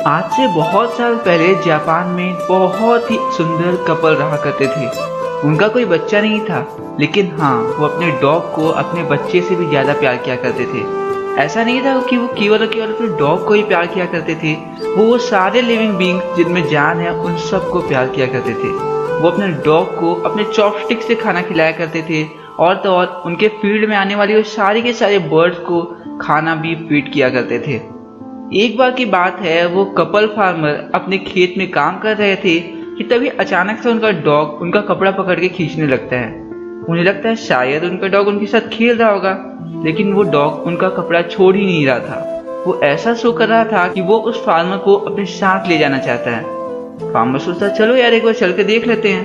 आज से बहुत साल पहले जापान में बहुत ही सुंदर कपल रहा करते थे। उनका कोई बच्चा नहीं था, लेकिन हाँ, वो अपने डॉग को अपने बच्चे से भी ज्यादा प्यार किया करते थे। ऐसा नहीं था कि वो केवल अपने डॉग को ही प्यार किया करते थे, वो सारे लिविंग बींग जिनमें जान है उन सबको प्यार किया करते थे। वो अपने डॉग को अपने चॉपस्टिक से खाना खिलाया करते थे, और तो और उनके फील्ड में आने वाली वो सारे के सारे बर्ड्स को खाना भी फीड किया करते थे। एक बार की बात है, वो कपल फार्मर अपने खेत में काम कर रहे थे कि तभी अचानक से उनका डॉग उनका कपड़ा पकड़ के खींचने लगता है। उन्हें लगता है शायद उनका डॉग उनके साथ खेल रहा होगा, लेकिन वो डॉग उनका कपड़ा छोड़ ही नहीं रहा था। वो ऐसा शो कर रहा था कि वो उस फार्मर को अपने साथ ले जाना चाहता है। फार्मर सोचता है चलो यार एक बार चल के देख लेते हैं।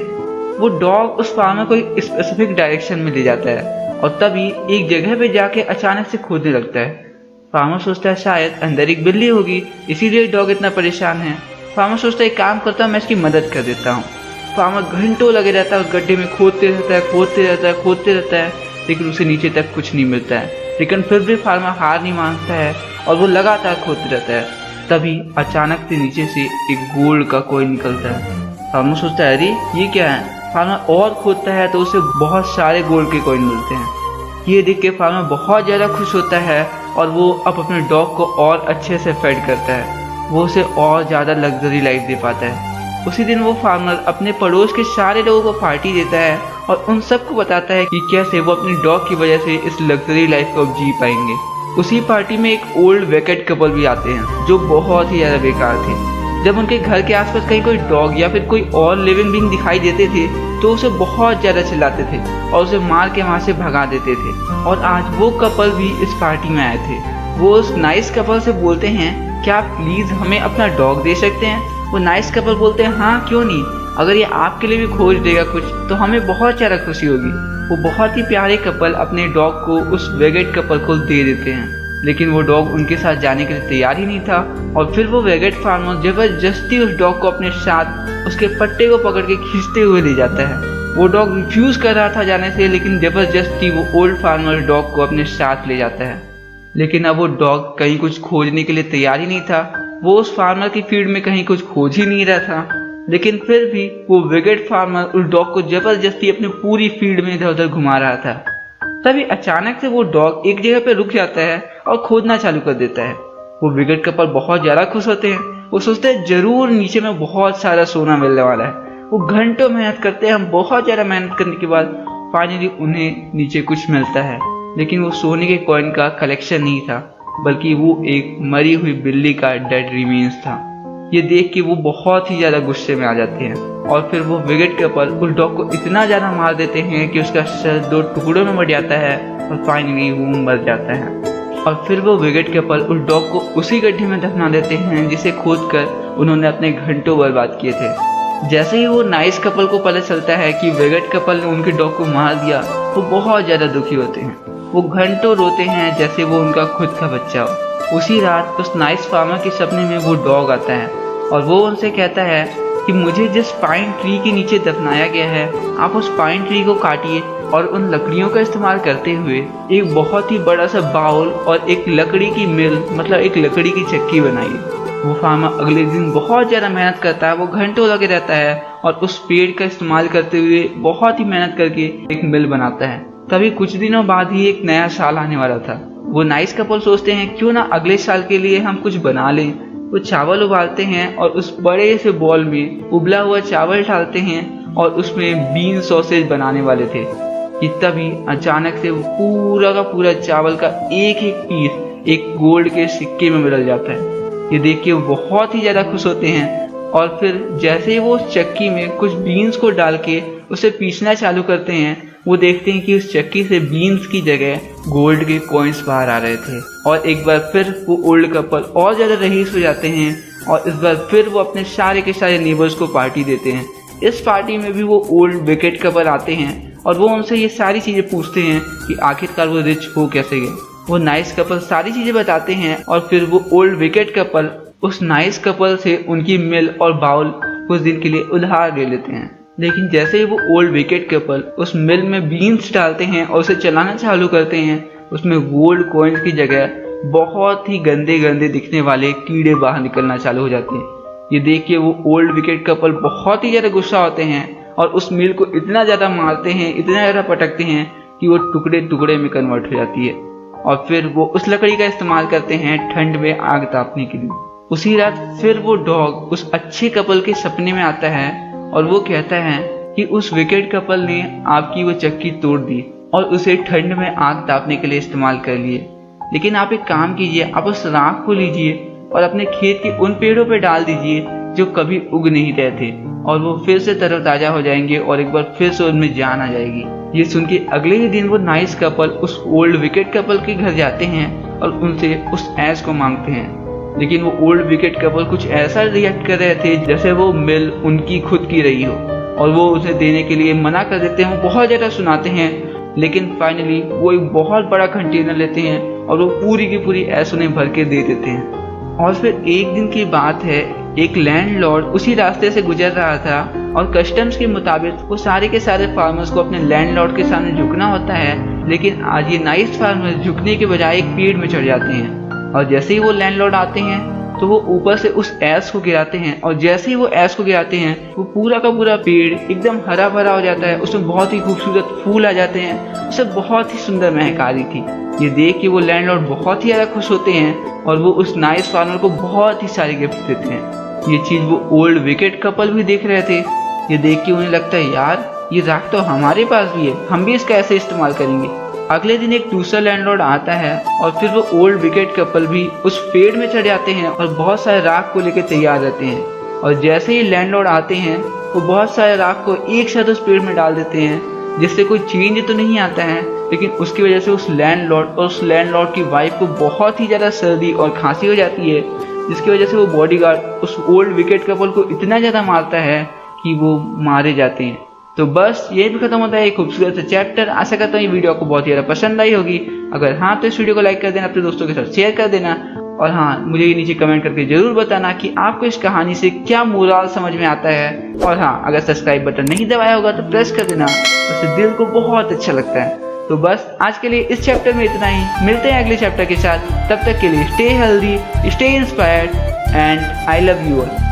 वो डॉग उस फार्मर को एक स्पेसिफिक डायरेक्शन में ले जाता है और तभी एक जगह पे जाके अचानक से खोदने लगता है। फार्मर सोचता है शायद अंदर एक बिल्ली होगी, इसीलिए डॉग इतना परेशान है। फार्मर सोचता है एक काम करता हूँ, मैं इसकी मदद कर देता हूँ। फार्मर घंटों लगे रहता है उस गड्ढे में, खोदते रहता है, लेकिन उसे नीचे तक कुछ नहीं मिलता है। लेकिन फिर भी फार्मर हार नहीं मानता है और वो लगातार खोदते रहता है। तभी अचानक से नीचे से एक गोल्ड का कॉइन निकलता है। फार्मर सोचता है अरे ये क्या है। फार्मर और खोदता है तो उसे बहुत सारे गोल्ड के कॉइन मिलते हैं। ये देख के फार्मर बहुत ज़्यादा खुश होता है और वो अब अपने डॉग को और अच्छे से फेड करता है। वो उसे और ज़्यादा लग्जरी लाइफ दे पाता है। उसी दिन वो फार्मर अपने पड़ोस के सारे लोगों को पार्टी देता है और उन सबको बताता है कि कैसे वो अपने डॉग की वजह से इस लग्जरी लाइफ को अब जी पाएंगे। उसी पार्टी में एक ओल्ड वेकेट कपल भी आते हैं जो बहुत ही ज़्यादा बेकार थे। जब उनके घर के आसपास कहीं कोई डॉग या फिर कोई और लिविंग बीइंग दिखाई देते थे तो उसे बहुत ज़्यादा चिल्लाते थे और उसे मार के वहाँ से भगा देते थे। और आज वो कपल भी इस पार्टी में आए थे। वो उस नाइस कपल से बोलते हैं क्या आप प्लीज़ हमें अपना डॉग दे सकते हैं। वो नाइस कपल बोलते हैं हाँ क्यों नहीं, अगर ये आपके लिए भी खोज देगा कुछ तो हमें बहुत ज़्यादा खुशी होगी। वो बहुत ही प्यारे कपल अपने डॉग को उस वेगेट कपल को दे देते हैं, लेकिन वो डॉग उनके साथ जाने के लिए तैयार ही नहीं था। और फिर वो वेगेट फार्मर जबरदस्ती उस डॉग को अपने साथ उसके पट्टे को पकड़ के खींचते हुए ले जाता है। वो डॉग रिफ्यूज कर रहा था जाने से, लेकिन जबरदस्ती वो ओल्ड फार्मर डॉग को अपने साथ ले जाता है। लेकिन अब वो डॉग कहीं कुछ खोजने के लिए तैयार ही नहीं था। वो उस फार्मर की फील्ड में कहीं कुछ खोज ही नहीं रहा था, लेकिन फिर भी वो वेगेट फार्मर उस डॉग को जबरदस्ती अपनी पूरी फील्ड में इधर उधर घुमा रहा था। तभी अचानक से वो डॉग एक जगह पे रुक जाता है और खोदना चालू कर देता है। वो वेगेट कपल बहुत ज़्यादा खुश होते हैं। वो सोचते हैं जरूर नीचे में बहुत सारा सोना मिलने वाला है। वो घंटों मेहनत करते हैं। बहुत ज़्यादा मेहनत करने के बाद फाइनली उन्हें नीचे कुछ मिलता है, लेकिन वो सोने के कॉइन का कलेक्शन नहीं था, बल्कि वो एक मरी हुई बिल्ली का डेड रिमेन्स था। ये देख के वो बहुत ही ज़्यादा गुस्से में आ जाते हैं और फिर वो वेगेट कपल उस डॉग को इतना ज़्यादा मार देते हैं कि उसका सर 2 टुकड़ों में बट जाता है और फाइनली वो मर जाता है। और फिर वो वेगेट कपल उस डॉग को उसी गड्ढे में दफना देते हैं जिसे खोद कर उन्होंने अपने घंटों बर्बाद किए थे। जैसे ही वो नाइस कपल को पता चलता है कि वेगेट कपल ने उनके डॉग को मार दिया, वो बहुत ज़्यादा दुखी होते हैं। वो घंटों रोते हैं जैसे वो उनका खुद का बच्चा हो। उसी रात उस नाइस फार्मर के सपने में वो डॉग आता है और वो उनसे कहता है कि मुझे जिस पाइन ट्री के नीचे दफनाया गया है, आप उस पाइन ट्री को काटिए और उन लकड़ियों का इस्तेमाल करते हुए एक बहुत ही बड़ा सा बाउल और एक लकड़ी की मिल, मतलब एक लकड़ी की चक्की बनाइए। वो फार्मर अगले दिन बहुत ज़्यादा मेहनत करता है। वो घंटों लगे रहता है और उस पेड़ का इस्तेमाल करते हुए बहुत ही मेहनत करके एक मिल बनाता है। तभी कुछ दिनों बाद ही एक नया साल आने वाला था। वो नाइस कपल सोचते हैं क्यों ना अगले साल के लिए हम कुछ बना लें। वो चावल उबालते हैं और उस बड़े से बॉल में उबला हुआ चावल डालते हैं और उसमें बीन सॉसेज बनाने वाले थे कि तभी अचानक से वो पूरा का पूरा चावल का एक एक पीस एक गोल्ड के सिक्के में बदल जाता है। ये देख के वो बहुत ही ज़्यादा खुश होते हैं और फिर जैसे ही वो उस चक्की में कुछ बीन्स को डाल के उसे पीसना चालू करते हैं, वो देखते हैं कि उस चक्की से बीन्स की जगह गोल्ड के कॉइन्स बाहर आ रहे थे। और एक बार फिर वो ओल्ड कपल और ज़्यादा रईस हो जाते हैं और इस बार फिर वो अपने सारे के सारे नेबर्स को पार्टी देते हैं। इस पार्टी में भी वो ओल्ड वेकेट कपल आते हैं और वो उनसे ये सारी चीज़ें पूछते हैं कि आखिरकार वो रिच हो कैसे गए। वो नाइस कपल सारी चीज़ें बताते हैं और फिर वो ओल्ड वेकेट कपल उस नाइस कपल से उनकी मिल और बाउल कुछ दिन के लिए उधार ले लेते हैं। लेकिन जैसे ही वो ओल्ड वेकेट कपल उस मिल में बीन्स डालते हैं और उसे चलाना चालू करते हैं, उसमें गोल्ड कॉइन्स की जगह बहुत ही गंदे गंदे दिखने वाले कीड़े बाहर निकलना चालू हो जाते हैं। ये देख के वो ओल्ड विकेट कपल बहुत ही ज़्यादा गुस्सा होते हैं और उस मिल को इतना ज़्यादा मारते हैं, इतना ज़्यादा पटकते हैं कि वो टुकड़े टुकड़े में कन्वर्ट हो जाती है। और फिर वो उस लकड़ी का इस्तेमाल करते हैं ठंड में आग तापने के लिए। उसी रात फिर वो डॉग उस अच्छे कपल के सपने में आता है और वो कहता है कि उस विकेट कपल ने आपकी वो चक्की तोड़ दी और उसे ठंड में आग तापने के लिए इस्तेमाल कर लिए। लेकिन आप एक काम कीजिए, आप उस राख को लीजिए और अपने खेत के उन पेड़ों पे डाल दीजिए जो कभी उग नहीं रहे थे, और वो फिर से तरोताजा हो जाएंगे और एक बार फिर से उनमें जान आ जाएगी। ये सुन के अगले ही दिन वो नाइस कपल उस ओल्ड विकेट कपल के घर जाते हैं और उनसे उस ऐश को मांगते हैं। लेकिन वो ओल्ड विकेट कपल कुछ ऐसा रिएक्ट कर रहे थे जैसे वो मिल उनकी खुद की रही हो, और वो उसे देने के लिए मना कर देते हैं। वो बहुत ज़्यादा सुनाते हैं, लेकिन फाइनली वो एक बहुत बड़ा कंटेनर लेते हैं और वो पूरी की पूरी ऐश उन्हें भर के दे देते हैं। और फिर एक दिन की बात है, एक लैंडलॉर्ड उसी रास्ते से गुजर रहा था और कस्टम्स के मुताबिक वो सारे के सारे फार्मर्स को अपने लैंडलॉर्ड के सामने झुकना होता है। लेकिन आज ये नाइस फार्मर्स झुकने के बजाय एक पेड़ में चढ़ जाते हैं, और जैसे ही वो लैंडलॉर्ड आते हैं तो वो ऊपर से उस ऐश को गिराते हैं, और जैसे ही वो ऐश को गिराते हैं वो पूरा का पूरा पेड़ एकदम हरा भरा हो जाता है। उसमें बहुत ही खूबसूरत फूल आ जाते हैं, उसे बहुत ही सुंदर महक आ रही थी। ये देख के वो लैंडलॉर्ड बहुत ही ज़्यादा खुश होते हैं और वो उस नाइस फार्मर को बहुत ही सारे गिफ्ट देते हैं। ये चीज़ वो ओल्ड विकेट कपल भी देख रहे थे। ये देख के उन्हें लगता है, यार ये राख तो हमारे पास भी है, हम भी इसका ऐसे इस्तेमाल करेंगे। अगले दिन एक दूसरा लैंडलॉर्ड आता है और फिर वो ओल्ड विकेट कपल भी उस पेड़ में चढ़ जाते हैं और बहुत सारे राख को लेकर तैयार रहते हैं। और जैसे ही लैंडलॉर्ड आते हैं वो बहुत सारे राख को एक साथ उस पेड़ में डाल देते हैं, जिससे कोई चेंज तो नहीं आता है, लेकिन उसकी वजह से उस लैंडलॉर्ड और उस लैंडलॉर्ड की वाइफ को बहुत ही ज़्यादा सर्दी और खांसी हो जाती है, जिसकी वजह से वो बॉडीगार्ड उस ओल्ड विकेट कपल को इतना ज़्यादा मारता है कि वो मारे जाते हैं। तो बस यही भी खत्म होता है एक खूबसूरत सा चैप्टर। आशा करता हूँ ये वीडियो आपको बहुत ही ज़्यादा पसंद आई होगी। अगर हाँ तो इस वीडियो को लाइक कर देना, अपने दोस्तों के साथ शेयर कर देना, और हाँ मुझे ये नीचे कमेंट करके जरूर बताना कि आपको इस कहानी से क्या मोरल समझ में आता है। और हाँ, अगर सब्सक्राइब बटन नहीं दबाया होगा तो प्रेस कर देना, उससे दिल को बहुत अच्छा लगता है। तो बस आज के लिए इस चैप्टर में इतना ही। मिलते हैं अगले चैप्टर के साथ, तब तक के लिए stay healthy, stay inspired and I love you all.